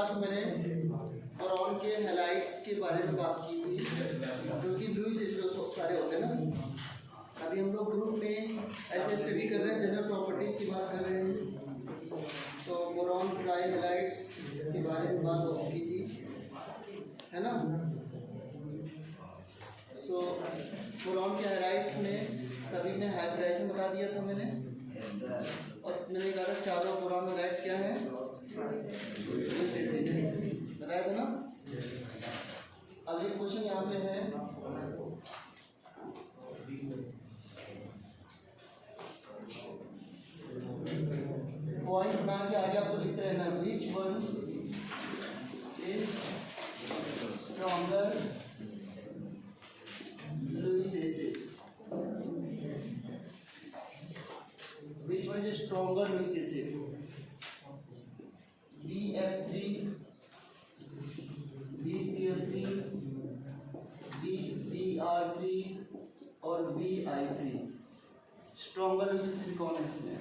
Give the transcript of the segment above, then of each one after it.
Class में मैंने boron के हैलाइड्स के बारे में बात की थी, जो कि लुईस एसिड सारे होते हैं ना। अभी हम लोग ग्रुप में ऐसे स्टडी कर रहे हैं, जनरल प्रॉपर्टीज़ की बात कर रहे हैं। तो बोरॉन ट्राई हैलाइड्स के बारे में बात हो चुकी थी, है ना। सो बोरॉन के हैलाइड्स में सभी में हाइब्रिडाइजेशन बता दिया था मैंने, और मैंने कहा था चारों बोरॉन हैलाइड्स क्या है, लुईस एसिड है, बताया था ना। अब ये क्वेश्चन यहाँ पे है, पॉइंट बना के आगे आपको लिखते रहना, which one is stronger Lewis acid, which one is stronger Lewis acid, BF3, BCl3, BR3 और BI3 स्ट्रॉन्गर लुईस एसिड कौन है इसमें?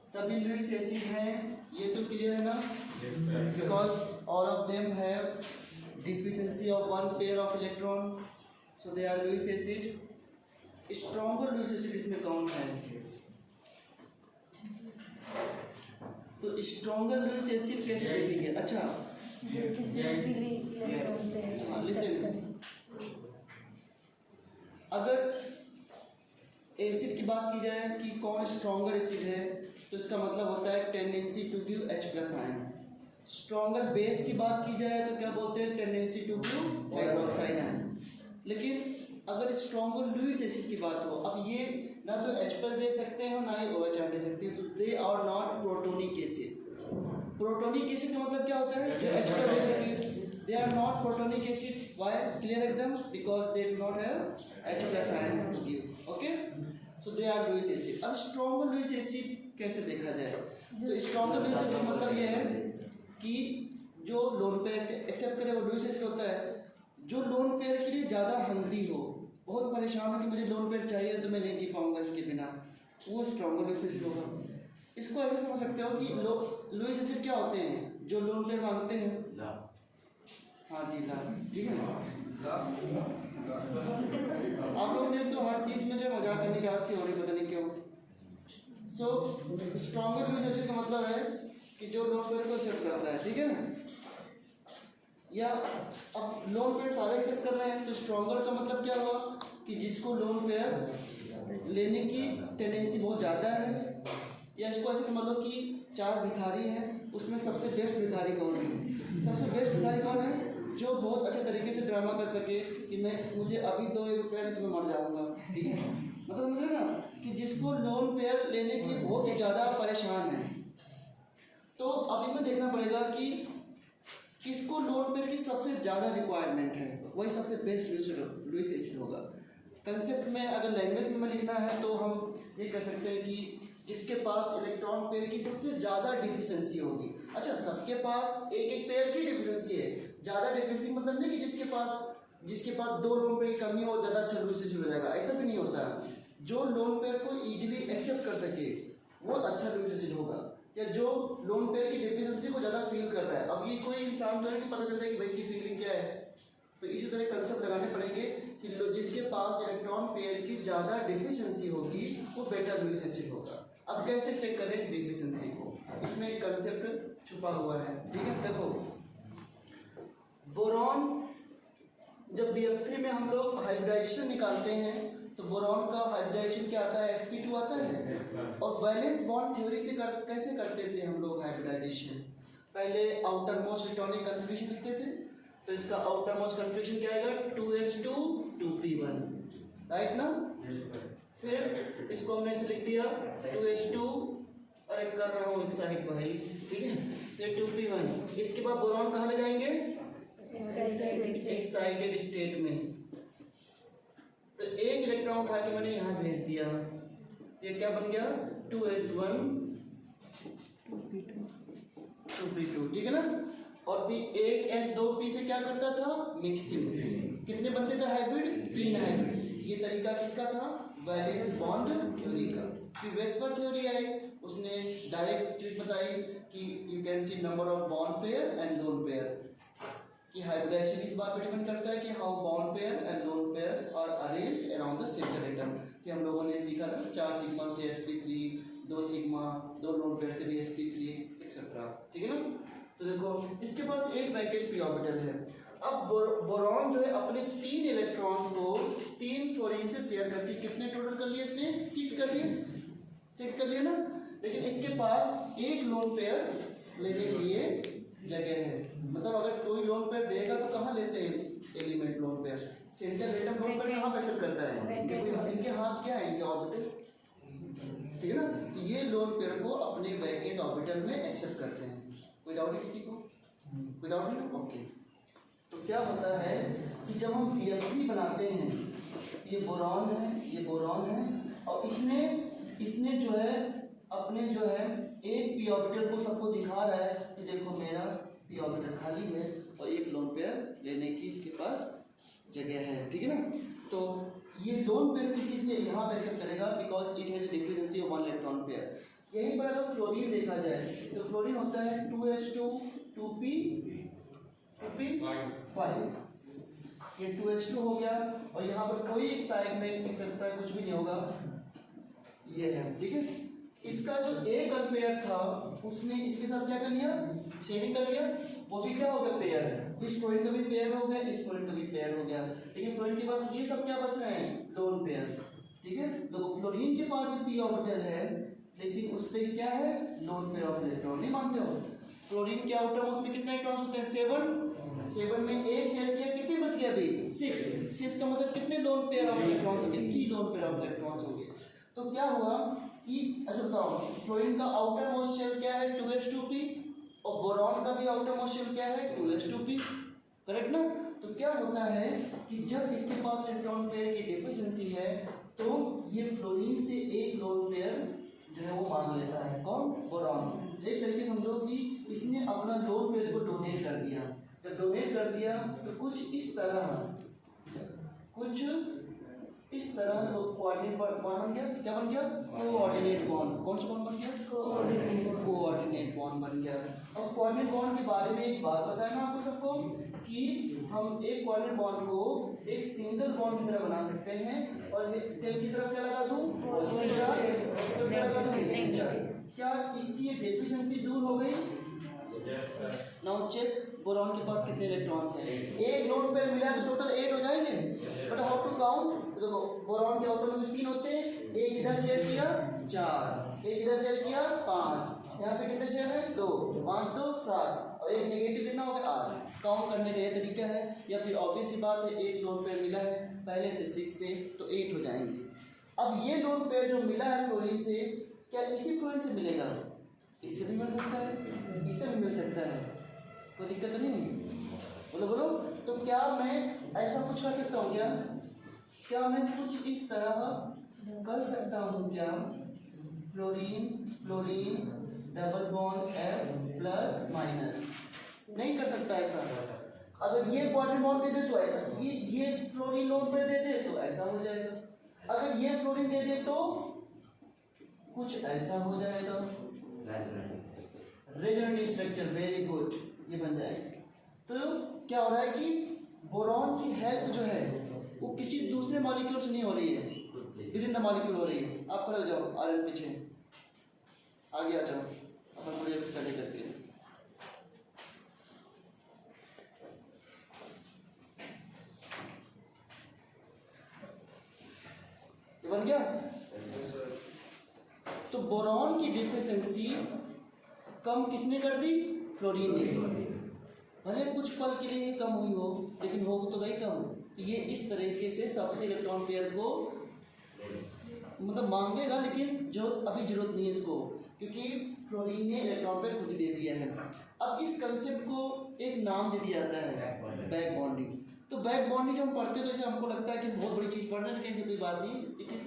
सभी लुईस एसिड हैं, ये तो क्लियर है ना, because all of them have deficiency of one pair of electron, so they are Lewis acid. Stronger Lewis acid इसमें कौन है? तो स्ट्रॉन्गर लुईस एसिड कैसे देखेंगे? अच्छा लिसन, अगर एसिड की बात की जाए कि कौन स्ट्रॉन्गर एसिड है, तो इसका मतलब होता है tendency to give H+ ion. Stronger base की बात की जाए तो क्या बोलते हैं? Tendency to give hydroxide ion. लेकिन अगर स्ट्रॉन्गर लुईस एसिड की बात हो, अब ये ना तो H+ दे सकते हैं ना ही OH दे सकते हैं, तो they are not protonic acid. Protonic acid का मतलब क्या होता है? जो H+ दे सके। They are not protonic acid, why? Clear एकदम, because they do not have H+ ion to give, okay. So they are Lewis acid. अब स्ट्रॉन्गर लुईस एसिड कैसे देखा जाए? तो स्ट्रॉन्गर लुईस एसिड का मतलब ये है कि जो लोन पेयर एक्सेप्ट करे वो लुईस एसिड होता है। जो लोन पेयर के लिए ज़्यादा हंग्री हो, बहुत परेशान हो कि मुझे लोन पेयर चाहिए तो मैं नहीं जी पाऊंगा इसके बिना, वो स्ट्रॉन्गर लुईस एसिड होगा। इसको ऐसे समझ सकते हो कि लुईस एसिड क्या होते हैं? जो लोन पेयर मांगते हैं, हाँ जी ला, ठीक है। आप लोग देख तो हर चीज़ में जो मजाक करने की आदत सी हो रही, पता नहीं क्यों। सो स्ट्रॉन्गर लुईस एसिड का मतलब है कि जो लोन पेयर को एक्सेप्ट करता है, ठीक है ना। या अब लोन पेयर सारे एक्सेप्ट कर रहे हैं, तो स्ट्रॉन्गर का मतलब क्या हुआ कि जिसको लोन पेयर लेने की टेंडेंसी बहुत ज़्यादा है। या इसको ऐसे समझ लो कि 4 भिखारी हैं, उसमें सबसे बेस्ट भिखारी कौन है? सबसे बेस्ट भिखारी कौन है? जो बहुत अच्छे तरीके से ड्रामा कर सके कि मुझे अभी 2 रुपये नहीं तो मैं मर जाऊँगा, ठीक है। मतलब मुझे ना कि जिसको लोन पेयर लेने के लिए बहुत ही ज़्यादा परेशान है, तो अब इसमें देखना पड़ेगा कि किसको लोन पेयर की सबसे ज़्यादा रिक्वायरमेंट है, वही सबसे बेस्ट लुईस एसिड होगा। कंसेप्ट में अगर लैंग्वेज में लिखना है तो हम ये कह सकते हैं कि जिसके पास इलेक्ट्रॉन पेयर की सबसे ज़्यादा डिफिशिएंसी होगी। अच्छा, सबके पास एक पेयर की डिफिशिएंसी है, ज़्यादा डिफिशिएंसी मतलब नहीं कि जिसके पास 2 लोन पेयर की कमी हो ज़्यादा अच्छा लुईस एसिड हो जाएगा, ऐसा भी नहीं होता। जो लोन पेयर को ईजिली एक्सेप्ट कर सके वो अच्छा लुईस एसिड होगा, या जो लोन पेयर की डिफिशिएंसी को ज़्यादा फील कर रहा है। अब ये कोई इंसान तो नहीं पता चलता है कि भाई की फीलिंग क्या है, तो इसी तरह कंसेप्ट लगाने पड़ेंगे कि जिसके पास इलेक्ट्रॉन पेयर की ज़्यादा डिफिशिएंसी होगी वो बेटर लुईस एसिड होगा। अब कैसे चेक करें इस डिफिशिएंसी को? इसमें एक कंसेप्ट छुपा हुआ है, ठीक है। देखो, बोरॉन जब BF3 में हम लोग हाइब्रिडाइजेशन निकालते हैं तो बोरॉन का हाइब्रिडाइजेशन क्या आता है? sp2 आता है। और वैलेंस बॉन्ड थ्योरी से कैसे करते थे हम लोग हाइब्रिडाइजेशन? पहले आउटर मोस्ट इलेक्ट्रॉनिक कन्फिग्रेशन लिखते थे, तो इसका आउटर मोस्ट कन्फिग्रेशन क्या आएगा? 2s2 2p1, राइट ना। फिर इसको हमने ऐसे लिख दिया 2s2, और एक कर रहा हूँ एक साइड भाई, ठीक है, ये 2p1। इसके बाद बोरॉन कहाँ ले जाएंगे? एक्साइटेड स्टेट में। तो एक इलेक्ट्रॉन उठा के मैंने यहाँ भेज दिया, ये क्या बन गया? 2s1 2p2, ठीक है ना। और भी एक S2p से क्या करता था? मिक्सिंग। कितने बनते थे हाइब्रिड? 3 हाइब्रिड। ये तरीका किसका था? वैलेंस बॉन्ड थ्योरी का। फिर वेस्पर थ्योरी आई, उसने डायरेक्ट ट्रिक बताई कि you can see number of bond pair and lone pair, कि हाइब्रिडाइजेशन इस बात पर डिपेंड करता है कि how bond pair and lone pair are arranged around the centre atom. कि हम लोगों ने सीखा था 4 सिग्मा से sp3, 2 सिग्मा 2 लोन पेयर से भी sp3 एक्सेट्रा, ठीक है ना। तो देखो इसके पास एक वैकेंट p ऑर्बिटल है। अब बोरॉन जो है अपने 3 इलेक्ट्रॉन को 3 फ्लोरीन से शेयर करके कितने टोटल कर लिए इसने? 6 कर लिए, 6 कर लिए ना। लेकिन इसके पास एक लोन पेयर लेने के लिए जगह है। मतलब अगर कोई लोन पेयर देगा तो कहाँ लेते हैं element lone pair? Centre atom lone pair कहाँ एक्सेप्ट करता है? इनके हाथ क्या है? इनके ऑर्बिटल, ठीक है ना। तो ये लोन पेयर को अपने वैकेंट ऑर्बिटल में एक्सेप्ट करते हैं। कोई डाउट है किसी को? कोई डाउट नहीं ना? ओके। तो क्या होता है कि जब हम PF3 बनाते हैं, ये बोरॉन है, ये बोरॉन है, और इसने जो है अपने जो है एक p ऑर्बिटल को सबको दिखा रहा है कि देखो मेरा p ऑर्बिटल खाली है और एक लोन पेयर लेने की इसके पास जगह है, ठीक है ना। तो ये लोन पेयर किसी से यहाँ पे एक्सेप्ट करेगा because it has deficiency of 1 electron pair. यहीं पर अगर फ्लोरीन देखा जाए तो फ्लोरीन होता है 2s2 2p5, ये 2h2 हो गया, और यहाँ पर कोई एक साइड में एक्सेप्टर कुछ भी नहीं होगा, ये है, ठीक है। इसका जो एक पेयर था उसने इसके साथ क्या कर लिया? शेयरिंग कर लिया, वो भी क्या हो गया? पेयर। इस फ्लोरीन का भी पेयर हो गया, इस फ्लोरीन का भी पेयर हो गया। लेकिन फ्लोरीन के पास ये सब क्या बच रहे हैं? लोन पेयर, ठीक है। तो फ्लोरीन के पास p ऑर्बिटल है लेकिन उस पर क्या है? Lone pair of electron. नहीं मानते हो? फ्लोरीन के आउटर मोस्ट में कितने इलेक्ट्रॉन्स होते हैं? 7 में एक शेयर किया, कितने बच गए अभी? 6 का मतलब कितने लोन पेयर ऑफ इलेक्ट्रॉन्स हो गए? 3 लोन पेयर ऑफ इलेक्ट्रॉन्स हो गए। तो क्या हुआ कि अच्छा बताओ, फ्लोरीन का आउटर मोस्ट शेल क्या है? 2s2p, और बोरॉन का भी आउटर मोस्ट शेल क्या है? 2s2p, करेक्ट ना। तो क्या होता है कि जब इसके पास इलेक्ट्रॉन पेयर की डिफिशिएंसी है तो ये फ्लोरीन से एक लोन पेयर जो है वो मांग लेता है। कौन? बोरॉन। एक तरीके समझो कि इसने अपना लोन पेयर को डोनेट कर दिया। जब डोनेट कर दिया तो कुछ इस तरह कोऑर्डिनेट बॉन्ड बन गया। क्या बन गया? Coordinate bond. कौन सा बॉन्ड बन गया? कोऑर्डिनेट बॉन्ड बन गया। अब कोऑर्डिनेट बॉन्ड के बारे में एक बात बताया ना आपको सबको कि हम एक कोऑर्डिनेट बॉन्ड को एक सिंगल बॉन्ड की तरह बना सकते हैं, और टेल की तरफ क्या लगा दूं? पॉजिटिव चार्ज, तो क्या लगा दूं? Negative charge. क्या इसकी डेफिशिएंसी दूर हो गई? नाउ चेक बोरॉन के पास कितने इलेक्ट्रॉन्स हैं? एक लोन पेयर मिला है तो टोटल 8 हो जाएंगे, बट हाउ टू काउंट? देखो बोरॉन के आउटर में 3 होते हैं, एक इधर शेयर किया 4, एक इधर शेयर किया 5, यहाँ पे कितने शेयर है? 2, 5 2 7, और एक नेगेटिव कितना हो गया? 8। काउंट करने का ये तरीका है, या फिर ऑब्वियस सी बात है एक लोन पेयर मिला है, पहले से 6 थे तो 8 हो जाएंगे। अब ये लोन पेयर जो मिला है फ्लोरीन से, क्या इसी फ्लोरीन से मिलेगा? इससे भी मिल सकता है, इससे भी मिल सकता है, कोई दिक्कत तो नहीं? बोलो बोलो। तो क्या मैं ऐसा कुछ कर सकता हूँ क्या मैं कुछ इस तरह कर सकता हूँ क्या? Fluorine double bond F plus minus नहीं कर सकता ऐसा। अगर ये क्वाड्रेंट बॉन्ड दे दे तो ऐसा, ये फ्लोरीन लोन पे दे दे तो ऐसा हो जाएगा, अगर ये फ्लोरीन दे दे तो कुछ ऐसा हो जाएगा। रेजोनेंट स्ट्रक्चर, वेरी गुड, ये बन जाएगा। तो क्या हो रहा है कि बोरॉन की हेल्प जो है वो किसी दूसरे मॉलिक्यूल से नहीं हो रही है, विद इन द मॉलिक्यूल हो रही है। आप खड़े हो जाओ, आर पीछे आगे आ जाओ, अपन पूरे स्टडी करते हैं। ये बन गया। तो बोरॉन की डिफिशिएंसी कम किसने कर दी? फ्लोरीन ने। भले कुछ पल के लिए कम हुई हो, लेकिन हो तो गई कम। ये इस तरीके से सबसे इलेक्ट्रॉन पेयर को मतलब मांगेगा, लेकिन जो अभी जरूरत नहीं है इसको, क्योंकि फ्लोरीन ने इलेक्ट्रॉन पेयर खुद ही दे दिया है। अब इस कंसेप्ट को एक नाम दे दिया जाता है बैक बॉन्डिंग। तो बैक बॉन्डिंग जब हम पढ़ते हैं तो इसे हमको लगता है कि बहुत बड़ी चीज़ पढ़ रहे हैं, लेकिन ऐसी कोई बात नहीं। It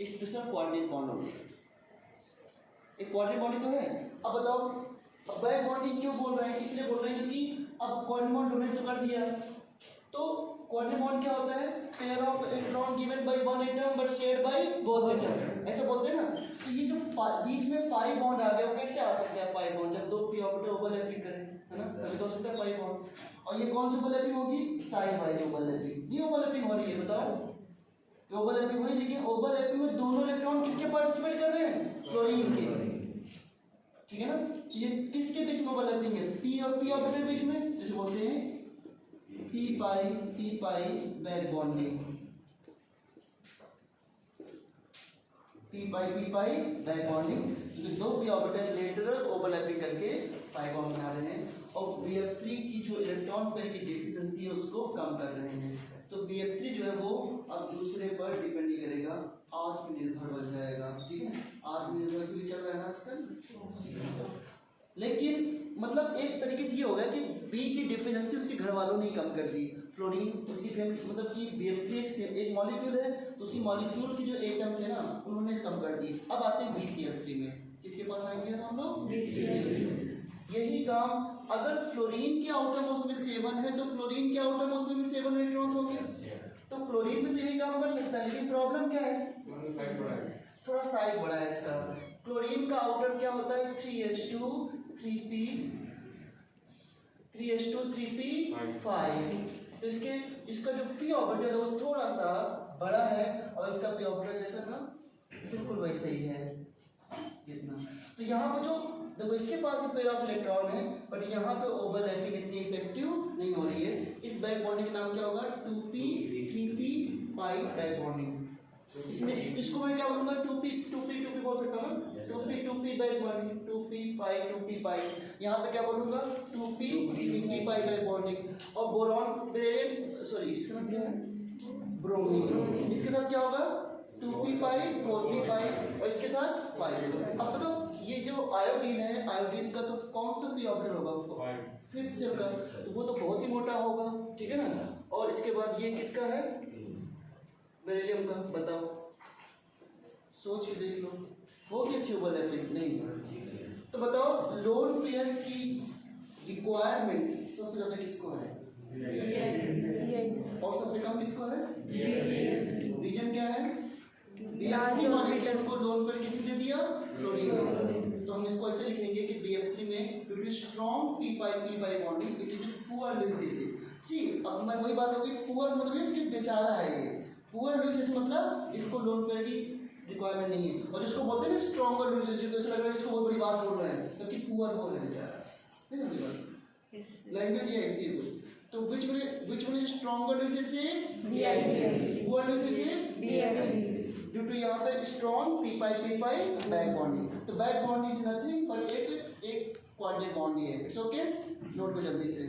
is special coordinate bond होगी, एक कोऑर्डिनेट बॉन्डिंग तो है। अब बताओ, अब बैक बॉन्डिंग क्यों बोल रहे हैं? इसलिए बोल रहे हैं क्योंकि अब कोऑर्डिनेट बॉन्ड डोनेट तो कर दिया, तो कोऑर्डिनेट बॉन्ड क्या होता है? Pair of electron given by one atom but shared by both atom, ऐसा बोलते हैं ना। तो ये जो बीच में पाई बॉन्ड आ गया, वो कैसे आ सकता है पाई बॉन्ड? जब दो पी ऑर्बिटल ओवरलैपिंग करें, है ना, तभी तो हो सकता है पाई बॉन्ड। और ये कौन सी ओवरलैपिंग होगी? Side wise overlapping. ये ओवरलैपिंग हो रही है, बताओ। ओवरलैपिंग हुई, लेकिन ओवरलैपिंग में दोनों इलेक्ट्रॉन किसके पार्टिसिपेट कर रहे हैं? फ्लोरीन के, ठीक है ना। ये किसके बीच में ओवरलैपिंग है? पी और पी ऑर्बिटल बीच में, जिसे बोलते हैं पी पाई बैक बॉन्डिंग। पी पाई बैक बॉन्डिंग, क्योंकि दो पी ऑर्बिटल लेटरल ओवरलैपिंग करके पाई बॉन्ड बना रहे हैं और BF3 की जो इलेक्ट्रॉन पेयर की डिफिशिएंसी है उसको कम कर रहे हैं। तो BF3 जो है वो अब दूसरे पर डिपेंड नहीं करेगा, आत्मनिर्भर बन जाएगा, ठीक है। आत्मनिर्भर से भी चल रहा है ना आजकल। लेकिन मतलब एक तरीके से ये हो गया कि बी की डिफिशिएंसी उसके घर वालों ने ही कम कर दी। फ्लोरीन उसकी फैमिली, मतलब कि BF3 एक मॉलिक्यूल है, तो उसी मॉलिक्यूल की जो एटम है ना उन्होंने कम कर दी। अब आते हैं BCl3 में, किसके पास आएंगे हम लोग? यही काम अगर फ्लोरीन के आउटर मोस्ट में 7 है तो फ्लोरीन के आउटर मोस्ट में 7 इलेक्ट्रॉन्स होंगे, तो फ्लोरीन में तो यही काम कर सकता है। लेकिन प्रॉब्लम क्या है? थोड़ा साइज बड़ा है इसका। क्लोरीन का आउटर क्या होता है? 3s2 3p 3s2 3p5। तो इसका जो p ऑर्बिटल है वो थोड़ा सा बड़ा है और इसका p ऑर्बिटल जैसा ना बिल्कुल वैसे ही है, इतना। तो यहाँ पे जो देखो इसके पास भी पेयर ऑफ इलेक्ट्रॉन है, बट यहाँ पे ओवरलैपिंग इतनी इफेक्टिव नहीं हो रही है। इस बैक बॉन्डिंग का नाम क्या होगा? 2p 3p5 back bonding. इसमें इसको मैं क्या बोलूँगा? 2p बोल सकता हूँ ना, 2p बैक बॉन्डिंग, 2p5 यहाँ पे क्या बोलूँगा? 2p 3p5 back bonding. और बोरॉन सॉरी इसका नाम क्या है? ब्रोमीन। इसके साथ क्या होगा? 2p5 4p5 और इसके साथ 5। अब बताओ ये जो आयोडीन है, आयोडीन का तो कौन सा पी ऑर्बिटल होगा? 5th शेल का, तो वो तो बहुत ही मोटा होगा, ठीक है ना। और इसके बाद ये किसका है? बेरिलियम का। बताओ, सोच के देख लो, होगी अच्छी ओवरलैपिंग? नहीं। तो बताओ लोन पेयर की रिक्वायरमेंट सबसे ज्यादा किसको है? और सबसे कम किसको है? रीजन क्या है? BF3 को लोन पेयर किसने दे दिया? फ्लोरीन। तो हम इसको ऐसे लिखेंगे कि BF3 में due to strong p5 bonding it is poor Lewis acid. See अब मैं वही बात होगी, पुअर मतलब ये कि बेचारा है ये। पुअर लुइस एसिड मतलब इसको लोन पेयर की रिक्वायरमेंट नहीं है। और जिसको बोलते हैं ना स्ट्रॉन्गर लुइस एसिड, तो ऐसा लग रहा है इसको बहुत बड़ी बात बोल रहे हैं, क्योंकि पुअर वो है बेचारा। नहीं समझ बात, लैंग्वेज ये ऐसी है। तो which one is stronger Lewis acid? Poor Lewis acid due to यहाँ पे स्ट्रॉन्ग p5 बैक बॉन्डिंग। तो back bond is nothing but एक क्वाड्रेट बॉन्ड ही है। इट्स ओके, नोट को जल्दी से।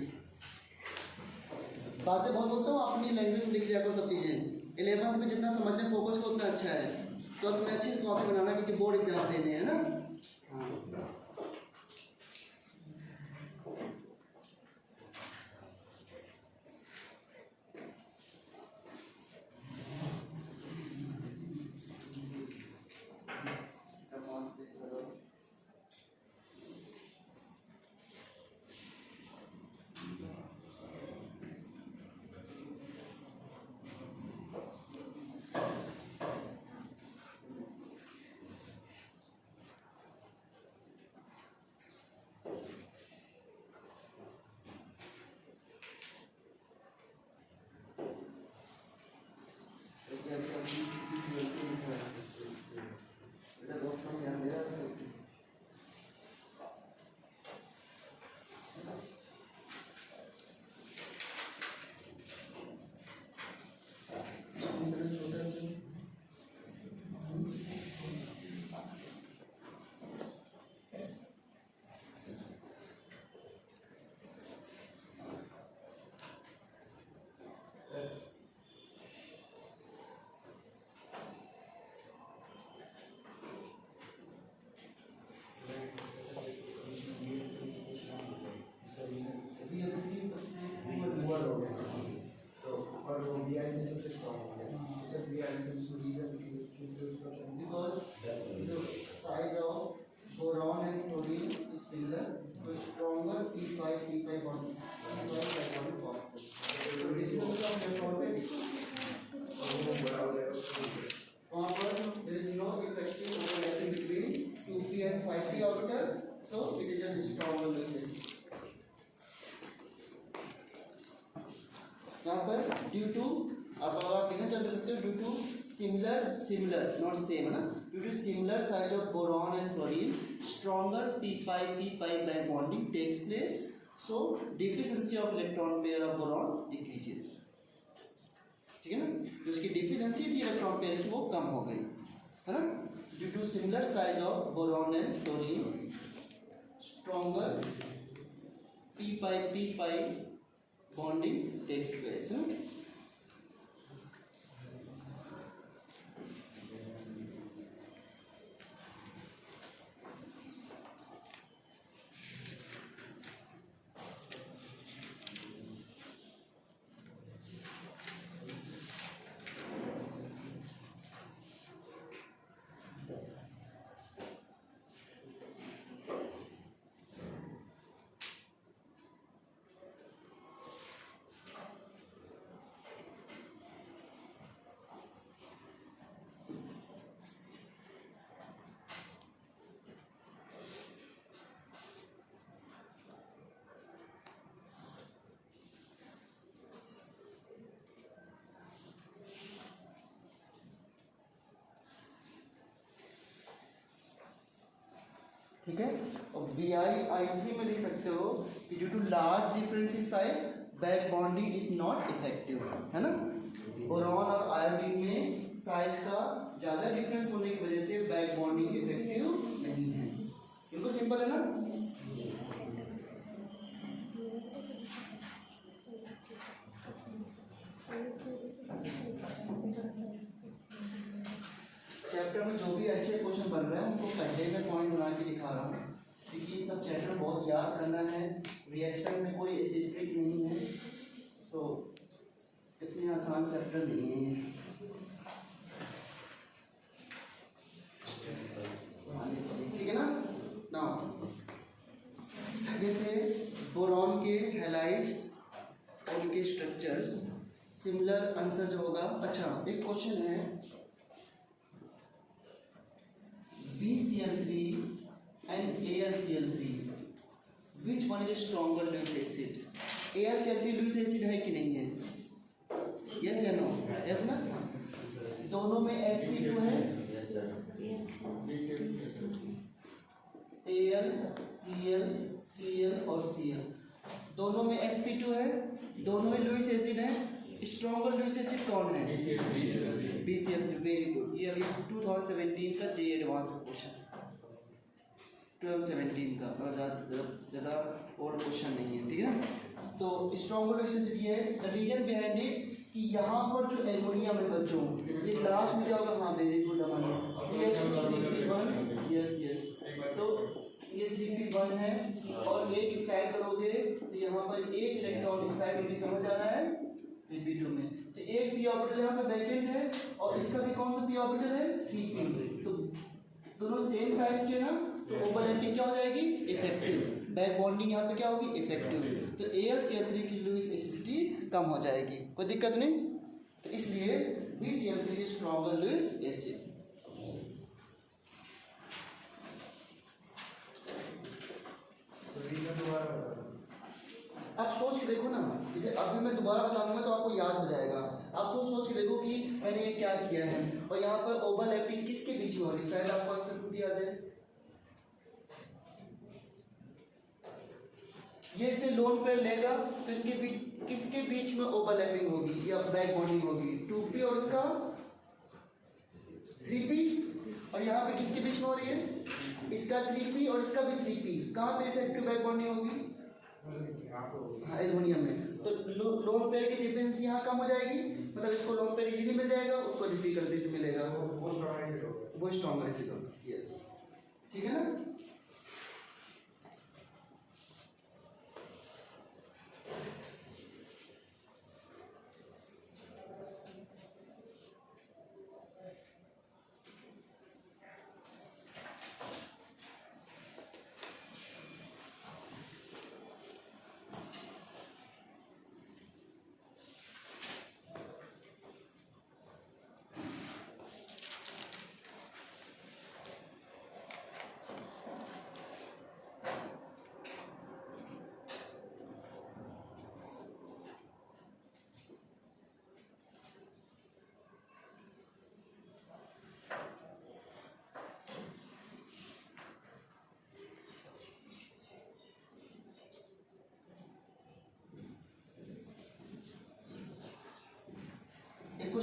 बातें बहुत बोलता हूँ, अपनी लैंग्वेज में लिख लिया करो सब चीज़ें। 11th में जितना समझने फोकस को उतना अच्छा है। तो तुम्हें अच्छी कॉपी बनाना क्योंकि बोर्ड एग्जाम देने हैं ना। हाँ बेटा बहुत कम ध्यान दे रहा है। 5p orbital, so it is a stronger Lewis acid. यहाँ पर ड्यू टू आप कहना चाहते सकते हो due to similar not same है ना, due to similar size of boron and fluorine stronger p pi back bonding takes place, so deficiency of electron pair of boron decreases. ठीक है ना, जो उसकी डिफिशिएंसी थी इलेक्ट्रॉन पेयर की वो कम हो गई है ना, due to similar size of boron and fluorine stronger p pi bonding takes place. ठीक है, और BiI3 में लिख सकते हो कि due to large difference in size back bonding is not effective, है ना, बोरॉन और आयोडीन में साइज का ज़्यादा डिफरेंस होने की वजह से बैक बॉन्डिंग इफेक्टिव नहीं है। बिल्कुल सिंपल है ना। चैप्टर में जो भी अच्छे क्वेश्चन बन रहे हैं उनको पहले में पॉइंट बना के दिखा रहा हूँ, क्योंकि इन सब चैप्टर बहुत याद करना है, रिएक्शन में कोई ऐसी ट्रिक नहीं है, तो इतने आसान चैप्टर नहीं है। ठीक है ना। नाउ ये थे बोरॉन के हैलाइड्स और उनके स्ट्रक्चर्स। सिमिलर आंसर जो होगा, अच्छा एक क्वेश्चन है, BCl3 and AlCl3 which one is stronger Lewis acid? AlCl3 Lewis acid है कि नहीं है? Yes या no? Yes ना? दोनों में sp2 है, Al, Cl, Cl और Cl दोनों में sp2 है, दोनों में Lewis acid है। स्ट्रॉन्गर लुइस एसिड कौन है? BCl3। वेरी गुड, ये अभी 2017 का जे एडवांस क्वेश्चन, 2017 का, मतलब ज़्यादा ओल्ड क्वेश्चन नहीं है, ठीक है ना। तो स्ट्रॉन्गर लुइस एसिड ये है, द रीजन बिहाइंड इट कि यहाँ पर जो एल्युमिनियम है बच्चों, ये लास्ट में क्या होगा? हाँ वेरी गुड अमन, यस यस, तो ये 3p1 है और एक एक्साइड करोगे तो यहाँ पर एक इलेक्ट्रॉन एक्साइड होकर कहाँ जा रहा है? 3p2 में। तो एक p ऑर्बिटल यहाँ पे वैकेंट है और इसका भी कौन सा p ऑर्बिटल है? 3p। तो दोनों सेम साइज के ना, तो ओवरलैपिंग क्या हो जाएगी? इफेक्टिव। बैक बॉन्डिंग यहाँ पे क्या होगी? इफेक्टिव। तो AlCl3 की लुइस एसिडिटी कम हो जाएगी, कोई दिक्कत नहीं। तो इसलिए BCl3 स्ट्रॉन्गर लुइस एसिड। आप सोच के देखो ना, जैसे अभी मैं दोबारा बताऊंगा तो आपको याद हो जाएगा। आप तो सोच के देखो कि मैंने ये क्या किया है, और यहाँ पर ओवरलैपिंग किसके बीच में हो रही है, शायद आपको आंसर खुद ही आ जाए। ये से लोन पेयर लेगा तो इनके बीच किसके बीच में ओवरलैपिंग होगी या बैक बॉन्डिंग होगी? 2p और उसका 3p, और यहाँ पे किसके बीच में हो रही है? इसका 3p और इसका भी 3p। कहाँ पे इफेक्टिव बैक बॉन्डिंग होगी? हाँ एल्युमिनियम में। तो लोन पेयर की डिफरेंस यहाँ कम हो जाएगी, मतलब इसको लोन पेयर इजीली मिल जाएगा, उसको डिफिकल्टी से मिलेगा, वो स्ट्रॉन्गर एसिड होगा। यस, ठीक है ना।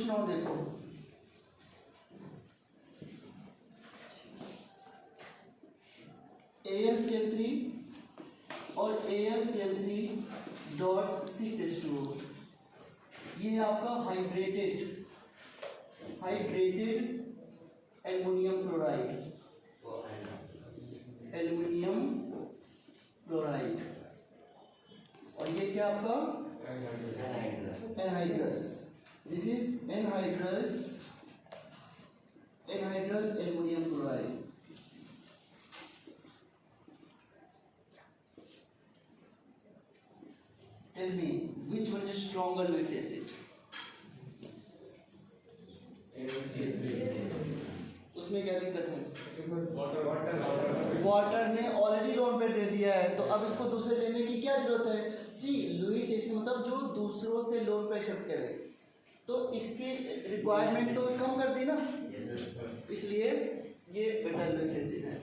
क्वेश्चन और देखो, AlCl3 और AlCl3.6H2O, ये है आपका हाइड्रेटेड एल्युमिनियम क्लोराइड, और ये क्या आपका anhydrous, this is anhydrous aluminium chloride. Tell me which one is stronger Lewis acid? उसमें क्या दिक्कत है? वाटर ने ऑलरेडी लोन पेयर दे दिया है, तो अब इसको दूसरे लेने की क्या जरूरत है? सी लुईस एसिड मतलब जो दूसरों से लोन पे एक्सेप्ट करे, तो इसकी रिक्वायरमेंट तो कम कर दी ना, इसलिए ये बेटर लुईस एसिड है।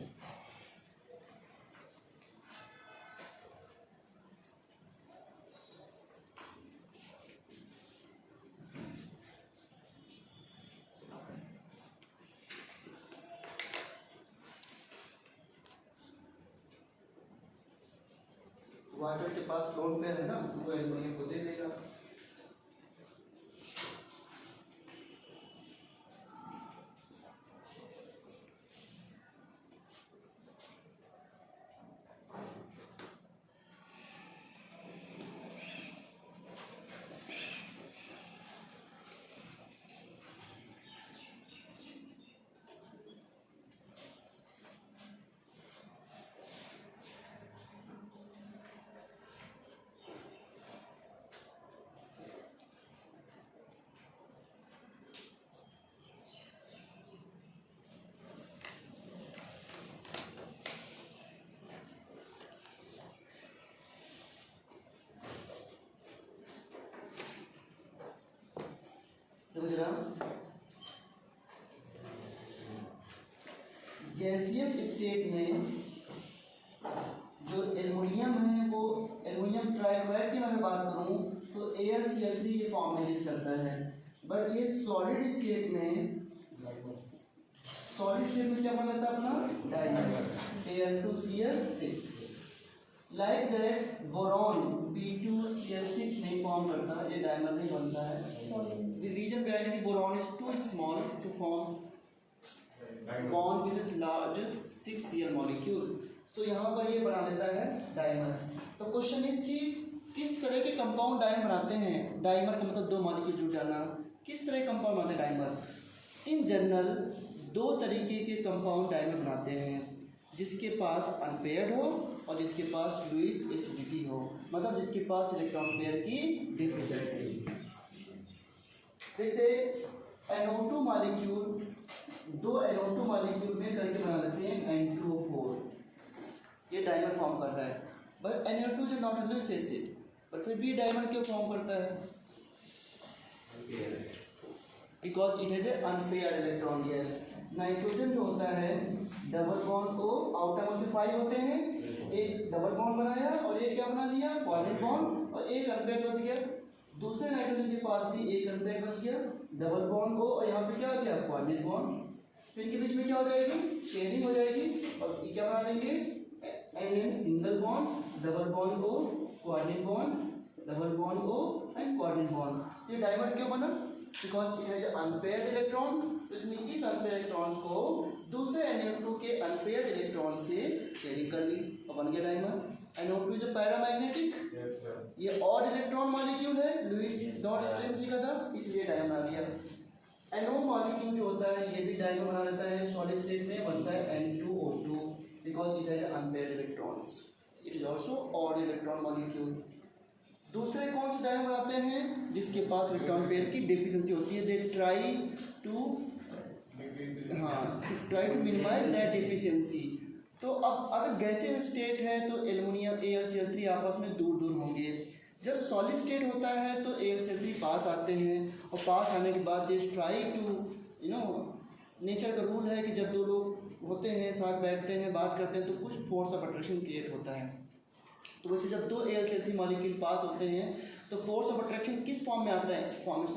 वाटर के पास लोन पेयर है ना, वो एल्युमिनियम को दे देगा। देखो जरा, गैसियस स्टेट में जो एल्युमिनियम है वो एल्युमिनियम ट्राइक्लोराइड की अगर बात करूं तो AlCl3 ये फॉर्म रिलीज करता है, बट ये सॉलिड स्टेट में क्या बन जाता है अपना dimer Al2Cl6। Like that boron B2Cl6 नहीं फॉर्म करता, ये डाइमर नहीं बनता है। The reason behind it, boron is too small to form bond with this large 6Cl molecule. So यहाँ पर ये बना लेता है डाइमर। तो क्वेश्चन इज कि किस तरह के कंपाउंड डाइमर बनाते हैं? डाइमर का मतलब दो मॉलिक्यूल जुड़ जाना। किस तरह के कंपाउंड बनाते हैं डाइमर? इन जनरल दो तरीके के कंपाउंड डाइमर बनाते हैं, जिसके पास अनपेयर्ड हो और जिसके पास लुईस एसिडिटी हो, मतलब जिसके पास इलेक्ट्रॉन पेयर की डिफिशिएंसी। जैसे NO2 मॉलिक्यूल, दो NO2 मॉलिक्यूल मिल करके बना लेते हैं N2O4, ये डाइमर फॉर्म कर रहा है। But NO2 is not a Lewis acid, पर फिर भी डाइमर क्यों फॉर्म करता है? Because it has a unpaired electron. Yes, nitrogen जो होता है डबल बॉन्ड को आउटर में से 5 होते हैं, एक डबल बॉन्ड बनाया और एक क्या बना लिया कोऑर्डिनेट बॉन्ड, और एक अनपेयर्ड बच गया। दूसरे नाइट्रोजन के पास भी एक अनपेयर्ड बच गया डबल बॉन्ड को, और यहाँ पे क्या हो गया कोऑर्डिनेट बॉन्ड। फिर इनके बीच में क्या हो जाएगी शेयरिंग हो जाएगी, और ये क्या बना लेंगे NN single bond double bond O coordinate bond double bond O and coordinate bond. ये डाइमर क्यों बना? Because it has unpaired electrons, तो इसने इस अनपेयर्ड इलेक्ट्रॉन्स को दूसरे NO2 के अनपेयर्ड इलेक्ट्रॉन से शेयरिंग कर ली और बन गया डाइमर। NO2 जो पैरामैग्नेटिक, ये ऑड इलेक्ट्रॉन मॉलिक्यूल है, लुईस डॉट स्ट्रिंग का था, इसलिए डाइमर बना लिया। NO मॉलिक्यूल जो होता है ये भी डाइमर बना लेता है, सॉलिड स्टेट में बनता है N2O2 because it has unpaired electrons, it is also odd electron molecule. दूसरे कौन से डाइमर बनाते हैं? जिसके पास इलेक्ट्रॉन पेयर की डेफिशिएंसी होती है, they try to minimize that deficiency. तो अब अगर गैसियस स्टेट है तो एल्युमिनियम AlCl3 आपस में दूर दूर होंगे। जब सॉलिड स्टेट होता है तो AlCl3 पास आते हैं, और पास आने के बाद दे ट्राई टू नेचर का रूल है कि जब दो लोग होते हैं साथ बैठते हैं बात करते हैं तो कुछ फोर्स ऑफ अट्रैक्शन क्रिएट होता है। तो वैसे जब दो AlCl3 मॉलिक्यूल पास होते हैं तो फोर्स ऑफ अट्रैक्शन किस फॉर्म में आता है?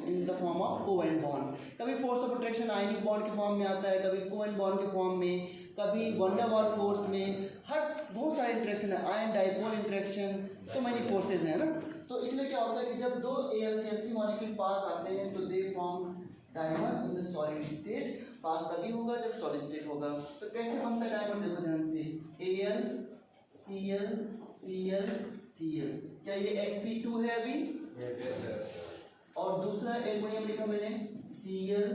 In the form of covalent bond. कभी force of attraction ionic bond के फॉर्म में आता है, कभी कोवेलेंट बॉन्ड के फॉर्म में, कभी वन डेर वाल्स फोर्स में। हर बहुत सारे इंटरेक्शन है, ion dipole interaction, so many forces हैं ना। तो इसलिए क्या होता है कि जब दो AlCl3 मॉलिक्यूल पास आते हैं तो they form dimer in the solid state. पास तभी होगा जब सॉलिड स्टेट होगा। तो कैसे बनता है डायमर? देखो ध्यान से, AlCl Cl Cl, क्या ये sp2 है अभी? और दूसरा एल्युमिनियम लिखा मैंने Cl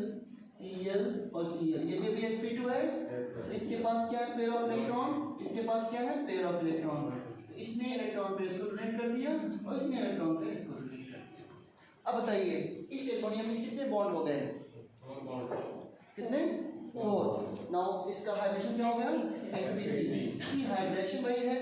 Cl और Cl, ये भी अभी sp2 है। इसके पास क्या है? Pair of electron. इसके पास क्या है? Pair of electron. तो इसने इलेक्ट्रॉन पेयर इसको डोनेट कर दिया और इसने इलेक्ट्रॉन पेयर इसको डोनेट कर दिया। अब बताइए इस एल्युमिनियम में कितने बॉन्ड हो गए? कितने? 4। नाउ इसका हाइब्रिडेशन क्या हो गया? sp3। हाइब्रिडेशन वही है,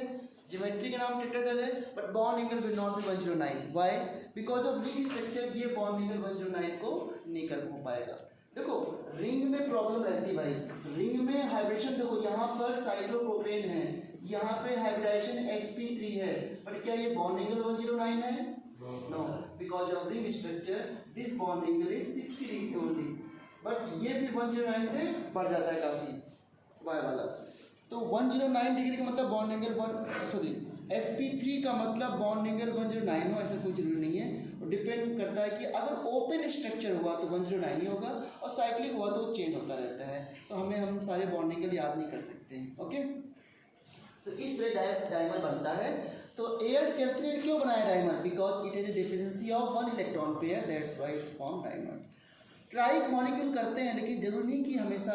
ज्योमेट्री का नाम टेट्राहेड्रल है, but bond angle will not be 109। Why? Because of ring structure ये बॉन्ड एंगल 109 को नहीं कर हो पाएगा। देखो रिंग में प्रॉब्लम रहती है भाई, रिंग में हाइब्रिडेशन देखो यहाँ पर साइक्लोप्रोपेन है, यहाँ पे हाइब्रिडेशन sp3 है, बट क्या ये बॉन्ड एंगल 109 है? No, because of ring structure this bond angle is 60 degree only, but ये भी 109 से बढ़ जाता है काफी, वाई वाला। तो 109 डिग्री का मतलब बॉन्ड एंगल sp3 का मतलब बॉन्ड एंगल 109 हो, ऐसा कोई जरूरी नहीं है। और डिपेंड करता है कि अगर ओपन स्ट्रक्चर हुआ तो 109 ही होगा, और साइक्लिक हुआ तो चेंज होता रहता है। तो हम सारे बॉन्ड एंगल याद नहीं कर सकते। ओके, तो इस तरह डायमर बनता है। तो AlCl3 ने क्यों बनाया dimer? Because it has a deficiency of 1 electron pair, that's why it's form dimer. Try molecule करते हैं लेकिन जरूरी नहीं कि हमेशा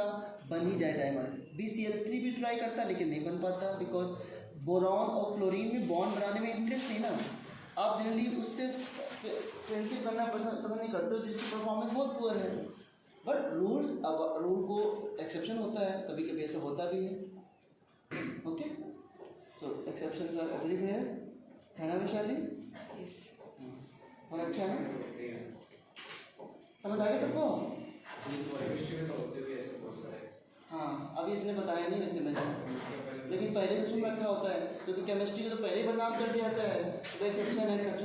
बन ही जाए डायमर। BCl3 भी ट्राई करता है लेकिन नहीं बन पाता, बिकॉज बोरॉन और क्लोरीन में बॉन्ड बनाने में इंटरेस्ट नहीं ना। आप जनरली उससे फ्रेंडशिप करना पसंद नहीं करते हो जिसकी परफॉर्मेंस बहुत पुअर है। बट रूल को एक्सेप्शन होता है, कभी कभी ऐसा होता भी है। Okay, so exceptions are everywhere, है ना वैशाली? और अच्छा है, समझ आ गया सबको? हाँ, अभी इसने बताया नहीं वैसे मैंने, लेकिन पहले से सुन रखा होता है, क्योंकि केमिस्ट्री को तो पहले ही बदनाम कर दिया जाता है। तो एक्सेप्शन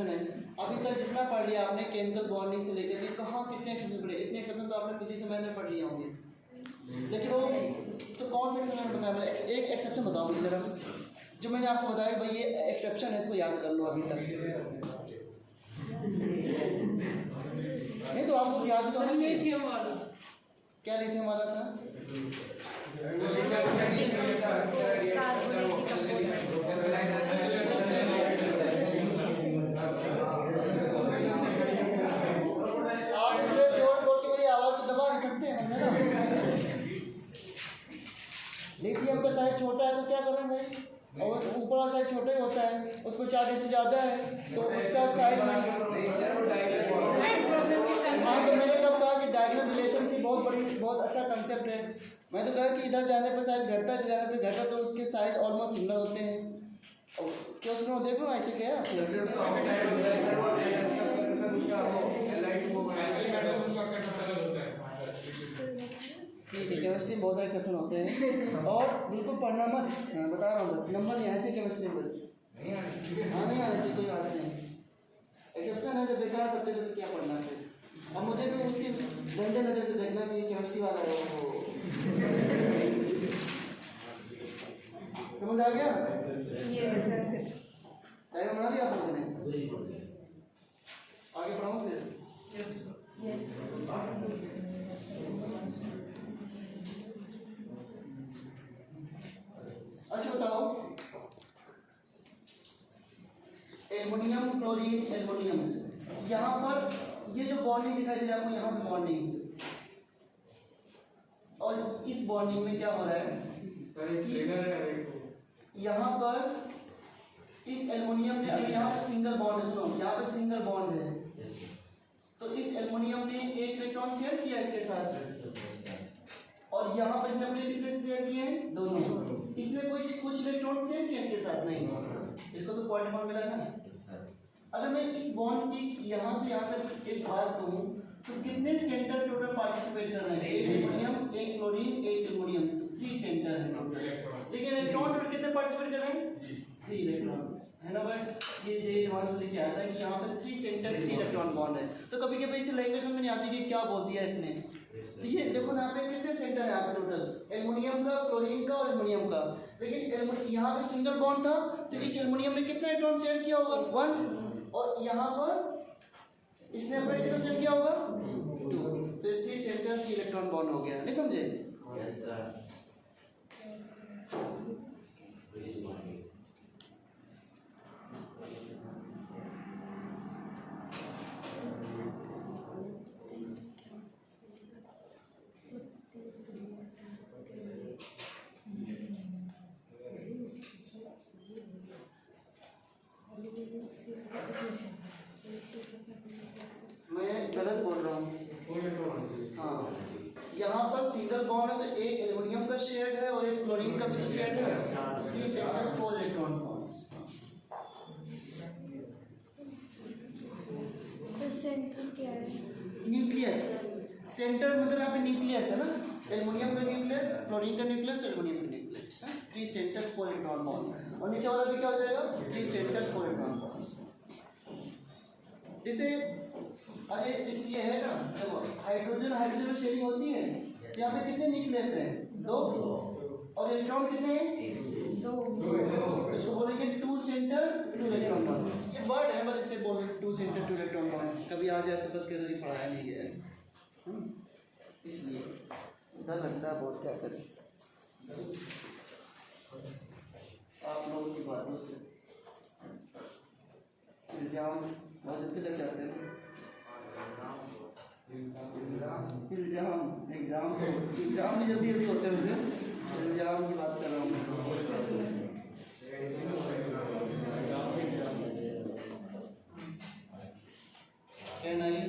है। अभी तक जितना पढ़ लिया आपने केमिकल बॉन्डिंग से लेकर के, कहाँ कितने एक्सेप्शन पढ़े? इतने एक्सेप्शन तो आपने फिजिक्स में मैंने पढ़ लिए होंगे, लेकिन वो तो कौन सा एक्सेप्शन बताया मैंने? एक एक्सेप्शन बताओ मुझे जरा, जो मैंने आपको बताया भाई ये एक्सेप्शन है, इसको याद कर लो अभी तक। नहीं तो आपको याद भी तो होना चाहिए। क्या लिथियम वाला था? आप इतने जोर बोल के मेरी आवाज को दबा नहीं सकते हैं ना। लिथियम का साइज छोटा है तो क्या करें भाई, और ऊपर वाला साइज छोटा ही होता है, उस पर चार्ज से ज़्यादा है तो उसका साइज। हाँ, तो मैंने कब कहा कि डायगोनल रिलेशनशिप बहुत अच्छा कंसेप्ट है। मैं तो कहा कि इधर जाने पर साइज घटता है, जाने पर घटा, तो उसके साइज ऑलमोस्ट सिमिलर होते हैं। और क्या उसको देखो ना ऐसे क्या ठीक है। केमिस्ट्री में बहुत सारे एक्सेप्शन होते हैं और बिल्कुल पढ़ना मत, बता रहा हूँ बस, नंबर नहीं आने चाहिए केमिस्ट्री में, बस हाँ नहीं आने चाहिए, कोई बात नहीं। एक्सेप्शन है, जब बेकार सब्जेक्ट है तो क्या पढ़ना फिर। अब मुझे भी उसकी गंदे नज़र से देखना कि ये केमिस्ट्री वाला है वो। समझ आ गया? डायग्राम बना लिया आप लोगों ने? आगे बढ़ाऊँ फिर? अच्छा बताओ, एल्युमिनियम क्लोरीन एल्युमिनियम, यहाँ पर ये जो बॉन्डिंग दिखाई दे रहा है आपको, यहाँ पे बॉन्डिंग, और इस बॉन्डिंग में क्या हो रहा है कि यहाँ पर इस एल्युमिनियम ने, अगर यहाँ पे सिंगल बॉन्ड है, सुनो यहाँ पे सिंगल बॉन्ड है, तो इस एल्युमिनियम ने एक इलेक्ट्रॉन शेयर किया इसके साथ, और यहाँ पर इसने अपने कितने शेयर किए हैं? दोनों। इसने कुछ इलेक्ट्रॉन शेयर किया इसके साथ? नहीं, इसको तो पॉइंट बॉन्ड मिला ना। अगर मैं इस बॉन्ड की यहाँ से यहाँ तक एक बात कहूँ तो कितने सेंटर टोटल पार्टिसिपेट कर रहे हैं? एक एल्युमिनियम, एक क्लोरीन, एक एल्युमिनियम, तो 3 सेंटर है टोटल। लेकिन इलेक्ट्रॉन टोटल कितने पार्टिसिपेट कर रहे हैं? 3 इलेक्ट्रॉन है ना बट ये हमारे लिख के आया था कि यहाँ पे 3 सेंटर 3 इलेक्ट्रॉन बॉन्ड है। तो कभी कभी इसे लैंग्वेज समझ नहीं आती कि क्या बोल दिया इसने। तो ये देखो ना यहाँ पे कितने सेंटर है यहाँ पे टोटल, एल्युमिनियम का, क्लोरीन का और एल्युमिनियम का। लेकिन यहाँ पे सिंगल बॉन्ड था तो इस एल्युमिनियम ने कितना इलेक्ट्रॉन शेयर किया होगा 1, और यहाँ पर इसने अपना कितना शेयर किया होगा 2। तो 3 सेंटर 3 इलेक्ट्रॉन बॉन्ड हो गया, नहीं समझे? Yes sir. मैं गलत बोल रहा हूँ। हाँ, यहाँ पर सिंगल बॉन्ड है तो एक एल्युमिनियम का शेड है और एक क्लोरीन का भी तो शेड है। 3 सेंटर 4 इलेक्ट्रॉन बॉन्ड। सेंटर क्या है? न्यूक्लियस। सेंटर मतलब यहाँ पे न्यूक्लियस है ना, एल्युमिनियम का न्यूक्लियस, क्लोरीन का न्यूक्लियस, एल्युमिनियम का न्यूक्लियस। 3 centre 4 electron bonds. और नीचे वाला भी क्या हो जाएगा 3 सेंटर 4 इलेक्ट्रॉन बॉन्ड्स। जैसे अरे इस ये है ना, देखो हाइड्रोजन हाइड्रोजन शेयरिंग होती है, यहाँ पे कितने न्यूक्लियस हैं 2, और इलेक्ट्रॉन कितने हैं 2। इसको बोलेंगे 2 सेंटर 2 इलेक्ट्रॉन बॉन्ड। ये वर्ड है बस, इसे बोल 2 सेंटर 2 इलेक्ट्रॉन बॉन्ड। कभी आ जाए तो बस कह दो पढ़ाया नहीं गया है, इसलिए डर लगता है बहुत। क्या करें आप लोगों की बातों से इल्जाम बहुत जल्दी लग जाते हैं। इल्जाम एग्जाम भी जल्दी जल्दी होते हैं, उसे इल्जाम की बात कर रहा हूँ। क्या नहीं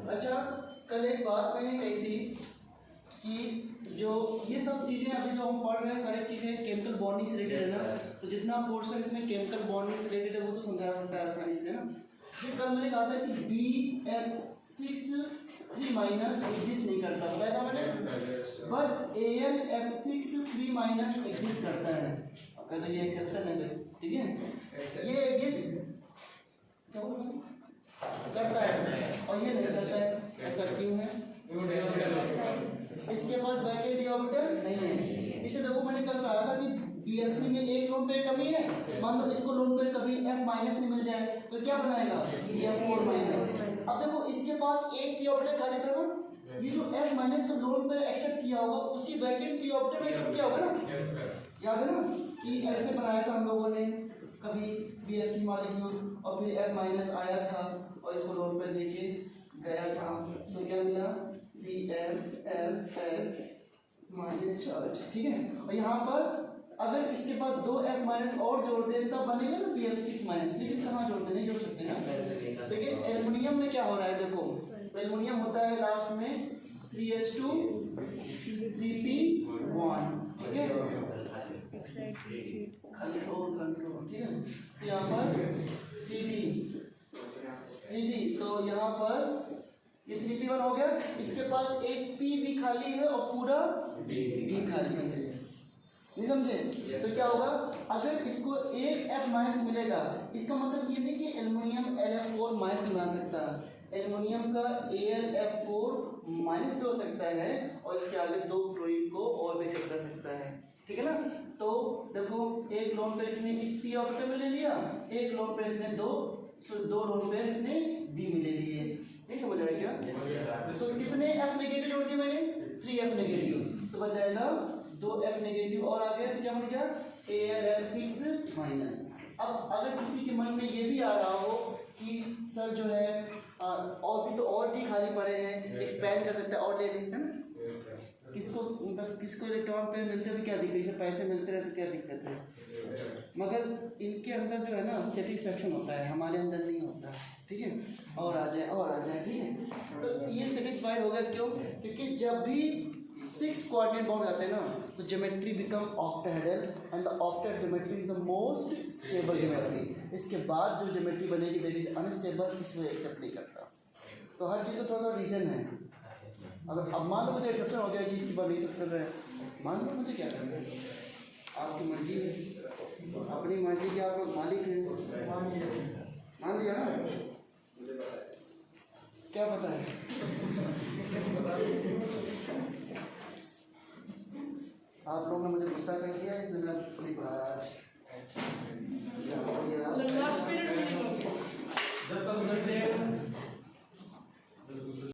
अच्छा, कल एक बात मैंने कही थी कि जो ये सब चीज़ें अभी जो हम पढ़ रहे हैं सारी चीज़ें केमिकल बॉन्डिंग से रिलेटेड है ना, तो जितना पोर्शन इसमें केमिकल बॉन्डिंग से रिलेटेड है वो तो समझा सकता है आसानी से ना। ये कल मैंने कहा था कि BF6 3- एग्जिस्ट नहीं करता, बताया था मैंने, बट AlF6 3- एग्जिस्ट करता है। अब तो ये एक्सेप्शन है, ठीक है, ये एग्जिस्ट क्या बोल रहे हैं करता है और ये नहीं करता है। ऐसा क्यों है? इसके पास वैकेंट डी ऑर्बिटल नहीं है। इसे देखो मैंने कल कहा था कि BF3 में एक लोन पेयर कमी है, मान लो इसको लोन पेयर कभी F- से मिल जाए तो क्या बनाएगा BF4-। अब देखो इसके पास एक पी ऑर्बिटल खाली था ना, ये जो F- का लोन पेयर एक्सेप्ट किया होगा उसी वैकेंट पी ऑर्बिटल में एक्सेप्ट किया होगा ना, याद है ना कि ऐसे बनाया था हम लोगों ने कभी BF3 मॉलिक्यूल और फिर F- आया था और इसको लोन पेयर देके गया था, तो क्या मिला BF चार्ज, ठीक है। और यहाँ पर अगर इसके पास 2 F- और जोड़ दें तब बनेगा ना BF6-, लेकिन कहाँ जोड़ते नहीं जोड़ सकते ना। लेकिन एल्युमिनियम में क्या हो रहा है देखो, एल्युमिनियम होता है लास्ट में 3s2 3p1, ठीक है, कंट्रोल, ठीक है। तो यहाँ पर 3d, तो यहाँ पर ये 3p1 हो गया। इसके पास एक p भी खाली है और पूरा d खाली है, नहीं समझे? तो क्या होगा अगर इसको एक F- मिलेगा, इसका मतलब ये नहीं कि एल्युमिनियम Al(F4- नहीं बना सकता, एल्युमिनियम का Al(F4- भी हो सकता है और इसके आगे 2 क्लोरीन को और भी एक्सेप्ट कर सकता है, ठीक है ना। तो देखो एक लोन पेयर इसने इस p ऑर्बिटल में ले लिया, एक लोन पेयर इसने 2 लोन पेयर इसने d में ले लिए, नहीं समझ आया क्या? तो कितने F- जोड़ दिए मैंने 3F-, तो बच जाएगा 2F- और आ गया तो क्या बन गया AlF6-। अब अगर किसी के मन में ये भी आ रहा हो कि सर जो है और भी तो और डी खाली पड़े हैं, एक्सपैंड कर सकते हैं और ले लेते हैं ना, किसको मतलब किसको इलेक्ट्रॉन पेयर मिलते हैं तो क्या दिक्कत है, पैसे मिलते रहे तो क्या दिक्कत है, मगर इनके अंदर जो है ना सेटिस्फैक्शन होता है, हमारे अंदर नहीं होता, ठीक है। और आ जाए, ठीक है। तो ये सेटिस्फाइड हो गया, क्यों? क्योंकि जब भी 6 कोऑर्डिनेट बॉन्ड आते हैं ना तो geometry become octahedral and the octet geometry is the most stable geometry. इसके बाद जो ज्योमेट्री बनेगी दैट इज अनस्टेबल, इसमें एक्सेप्ट नहीं करता, तो हर चीज़ का थोड़ा थोड़ा रीजन है। अब मान लो मुझे एक्सेप्शन हो गया कि इसकी बात नहीं सब कर रहे हैं, मान लो मुझे क्या करना है, आपकी मर्जी है, अपनी मर्जी के आप लोग मालिक हैं, मान लिया ना, क्या पता है आप लोगों ने मुझे गुस्सा कर दिया इसलिए मैं नहीं पढ़ाया आज।